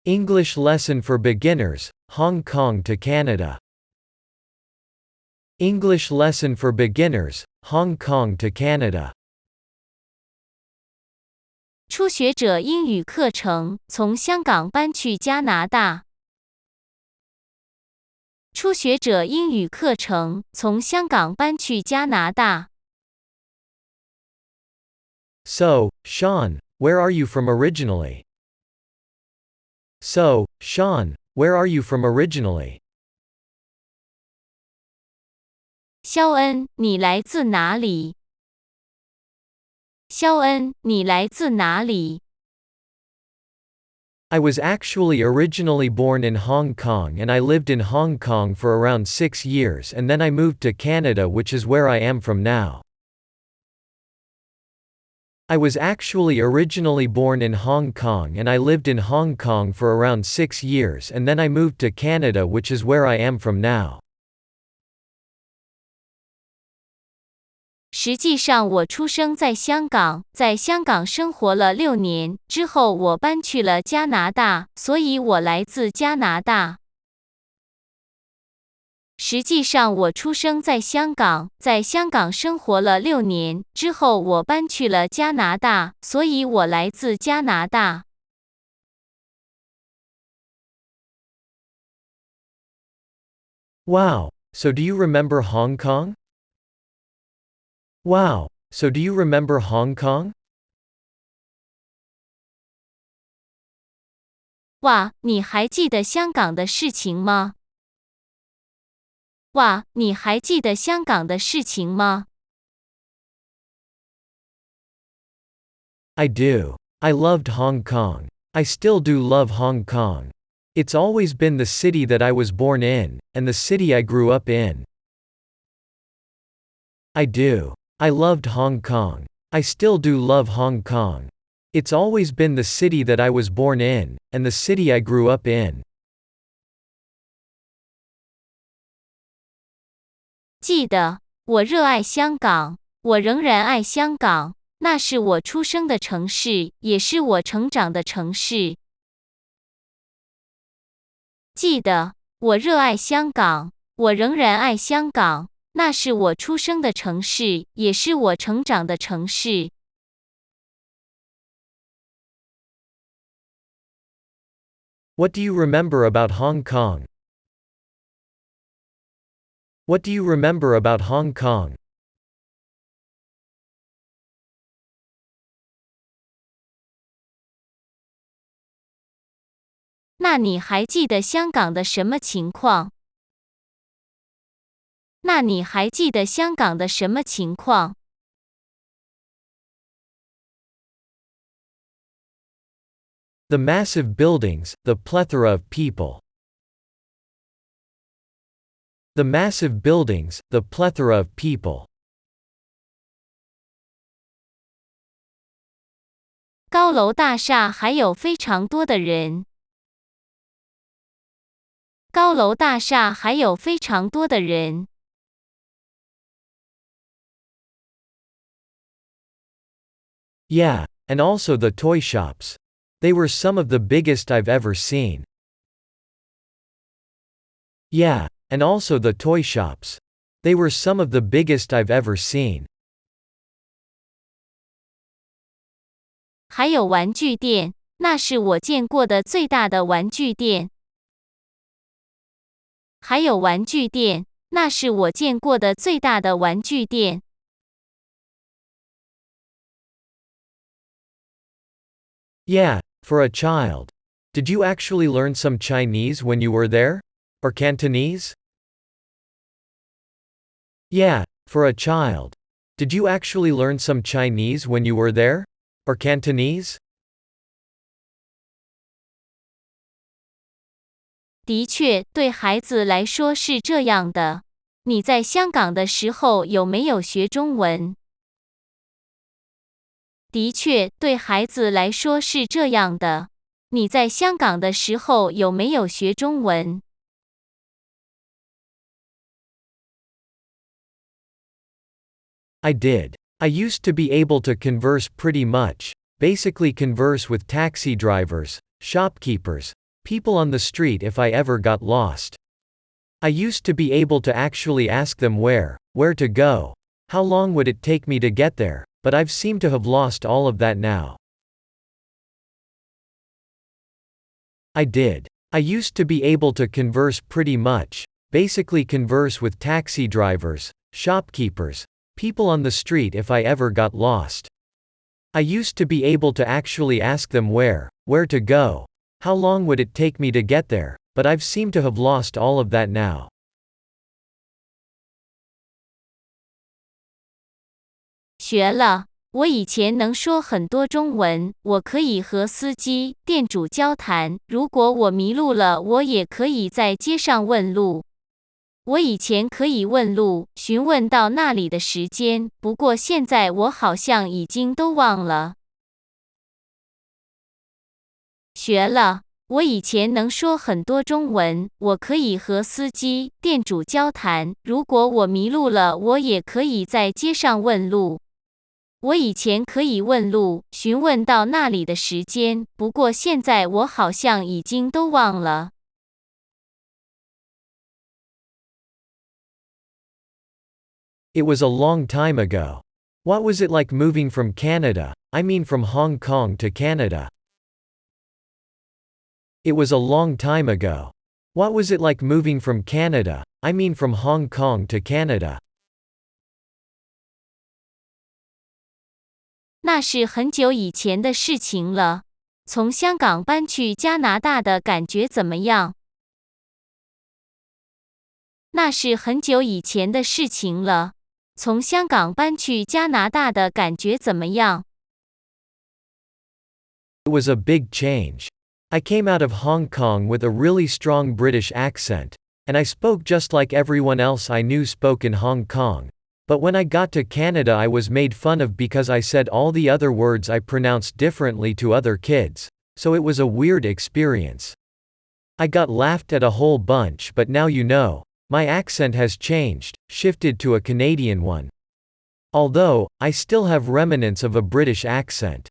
English lesson for beginners, Hong Kong to Canada. English lesson for beginners, Hong Kong to Canada. 初学者英语课程，从香港搬去加拿大。初学者英语课程，从香港搬去加拿大。So, Sean, where are you from originally? So, Sean, where are you from originally? 肖恩，你来自哪里？肖恩，你来自哪里？ I was actually originally born in Hong Kong and I lived in Hong Kong for around 6 years and then I moved to Canada, which is where I am from now. I was actually originally born in Hong Kong and I lived in Hong Kong for around 6 years and then I moved to Canada, which is where I am from now. 实际上我出生在香港，在香港生活了6年，之后我搬去了加拿大，所以我来自加拿大。实际上我出生在香港，在香港生活了6年，之后我搬去了加拿大，所以我来自加拿大。Wow, so do you remember Hong Kong? Wow, so do you remember Hong Kong? 哇，你还记得香港的事情吗？哇，你还记得香港的事情吗？ I do. I loved Hong Kong. I still do love Hong Kong. It's always been the city that I was born in, and the city I grew up in. I do. I loved Hong Kong. I still do love Hong Kong. It's always been the city that I was born in, and the city I grew up in. 记得，我热爱香港，我仍然爱香港，那是我出生的城市，也是我成长的城市。记得，我热爱香港，我仍然爱香港，那是我出生的城市，也是我成长的城市。What do you remember about Hong Kong? What do you remember about Hong Kong? 那你还记得香港的什么情况？那你还记得香港的什么情况？ The massive buildings, the plethora of people. The massive buildings, the plethora of people. 高楼大厦还有非常多的人。高楼大厦还有非常多的人。Yeah, and also the toy shops. They were some of the biggest I've ever seen. Yeah, and also the toy shops. They were some of the biggest I've ever seen. 还有玩具店，那是我见过的最大的玩具店。还有玩具店，那是我见过的最大的玩具店。Yeah, for a child. Did you actually learn some Chinese when you were there? Or Cantonese? Yeah, for a child. Did you actually learn some Chinese when you were there? Or Cantonese? 的确，对孩子来说是这样的。你在香港的时候有没有学中文？的确，对孩子来说是这样的。你在香港的时候有没有学中文？ I did. I used to be able to converse pretty much, basically converse with taxi drivers, shopkeepers, people on the street if I ever got lost. I used to be able to actually ask them where to go. How long would it take me to get there, but I've seemed to have lost all of that now. I did. I used to be able to converse pretty much, basically converse with taxi drivers, shopkeepers, people on the street if I ever got lost. I used to be able to actually ask them where to go. How long would it take me to get there, but I've seemed to have lost all of that now. 学了，我以前能说很多中文，我可以和司机、店主交谈，如果我迷路了，我也可以在街上问路。我以前可以问路，询问到那里的时间，不过现在我好像已经都忘了。学了，我以前能说很多中文，我可以和司机、店主交谈，如果我迷路了，我也可以在街上问路。我以前可以问路，询问到那里的时间，不过现在我好像已经都忘了。It was a long time ago. What was it like moving from Canada, I mean from Hong Kong to Canada? It was a long time ago. What was it like moving from Canada, I mean from Hong Kong to Canada? 那是很久以前的事情了。从香港搬去加拿大的感觉怎么样？那是很久以前的事情了。从香港搬去加拿大的感觉怎么样？ It was a big change. I came out of Hong Kong with a really strong British accent, and I spoke just like everyone else I knew spoke in Hong Kong. But when I got to Canada I was made fun of because I said all the other words I pronounced differently to other kids, so it was a weird experience. I got laughed at a whole bunch, but now you know, my accent has changed, shifted to a Canadian one. Although, I still have remnants of a British accent.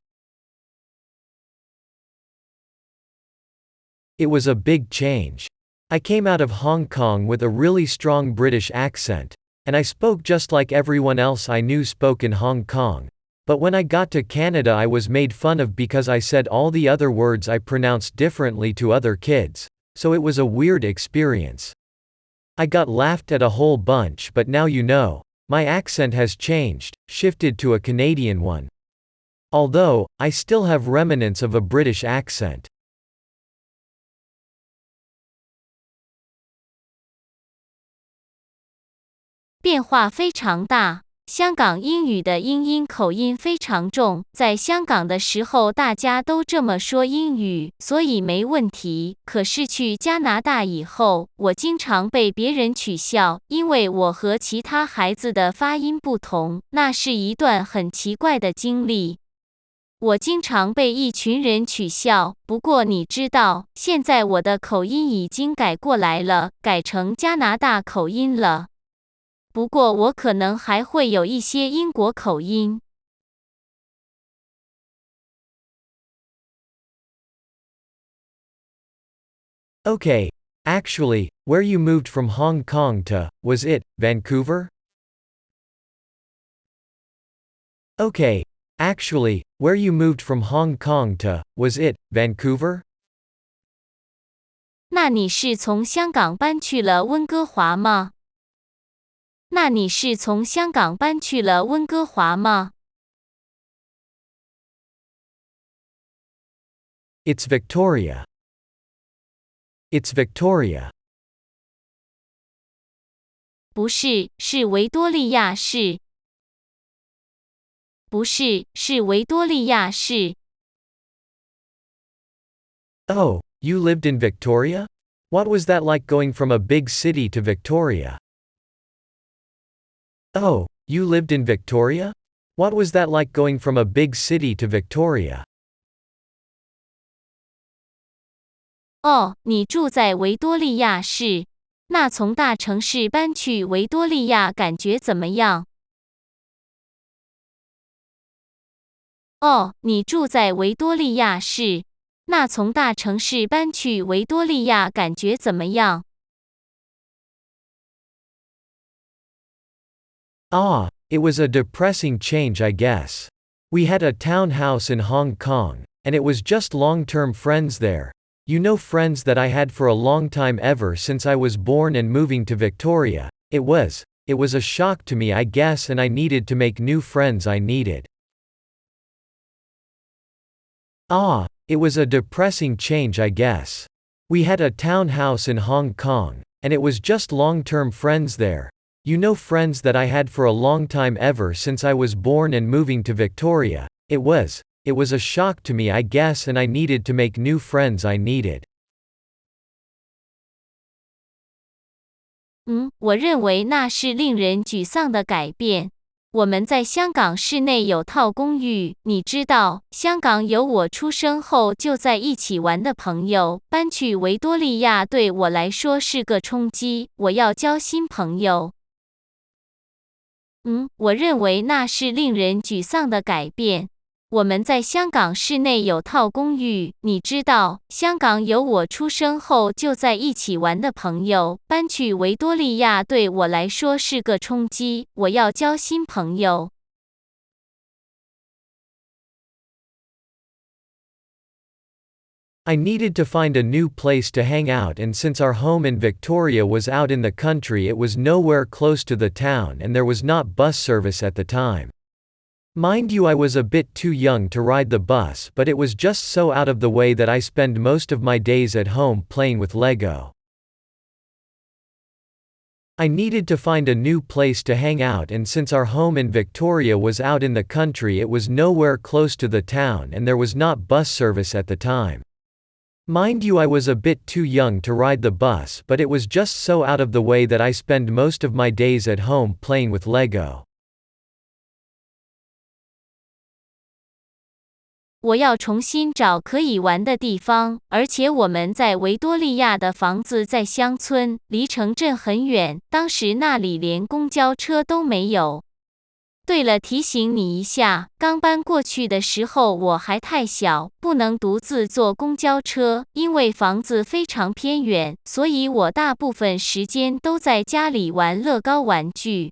It was a big change. I came out of Hong Kong with a really strong British accent, and I spoke just like everyone else I knew spoke in Hong Kong. But when I got to Canada I was made fun of because I said all the other words I pronounced differently to other kids, so it was a weird experience. I got laughed at a whole bunch, but now you know, my accent has changed, shifted to a Canadian one. Although, I still have remnants of a British accent. 变化非常大。香港英语的英音口音非常重，在香港的时候大家都这么说英语，所以没问题。可是去加拿大以后，我经常被别人取笑，因为我和其他孩子的发音不同，那是一段很奇怪的经历。我经常被一群人取笑，不过你知道，现在我的口音已经改过来了，改成加拿大口音了。不过我可能还会有一些英国口音。Okay, actually, where you moved from Hong Kong to, was it, Vancouver? Okay, actually, where you moved from Hong Kong to, was it, Vancouver? 那你是从香港搬去了温哥华吗？那你是从香港搬去了温哥华吗？ It's Victoria. It's Victoria. 不是，是维多利亚市。不是，是维多利亚市。Oh, you lived in Victoria? What was that like going from a big city to Victoria? Oh, you lived in Victoria? What was that like going from a big city to Victoria? 哦，你住在维多利亚市。那从大城市搬去维多利亚感觉怎么样？哦，你住在维多利亚市。那从大城市搬去维多利亚感觉怎么样？ It was a depressing change, I guess. We had a townhouse in Hong Kong, and it was just long-term friends there. You know, friends that I had for a long time ever since I was born and moving to Victoria. It was a shock to me, I guess, and I needed to make new friends. It was a depressing change, I guess. We had a townhouse in Hong Kong, and it was just long-term friends there. You know, friends that I had for a long time ever since I was born and moving to Victoria. It was a shock to me, I guess, and I needed to make new friends. 我认为那是令人沮丧的改变。我们在香港市内有套公寓，你知道，香港有我出生后就在一起玩的朋友，搬去维多利亚对我来说是个冲击，我要交新朋友。我认为那是令人沮丧的改变。我们在香港市内有套公寓，你知道，香港有我出生后就在一起玩的朋友，搬去维多利亚对我来说是个冲击，我要交新朋友。I needed to find a new place to hang out, and since our home in Victoria was out in the country, it was nowhere close to the town and there was not bus service at the time. Mind you, I was a bit too young to ride the bus, but it was just so out of the way that I spend most of my days at home playing with Lego. I needed to find a new place to hang out, and since our home in Victoria was out in the country, it was nowhere close to the town and there was not bus service at the time. Mind you, I was a bit too young to ride the bus, but it was just so out of the way that I spend most of my days at home playing with Lego. 我要重新找可以玩的地方，而且我们在维多利亚的房子在乡村，离城镇很远，当时那里连公交车都没有。对了，提醒你一下，刚搬过去的时候我还太小，不能独自坐公交车，因为房子非常偏远，所以我大部分时间都在家里玩乐高玩具。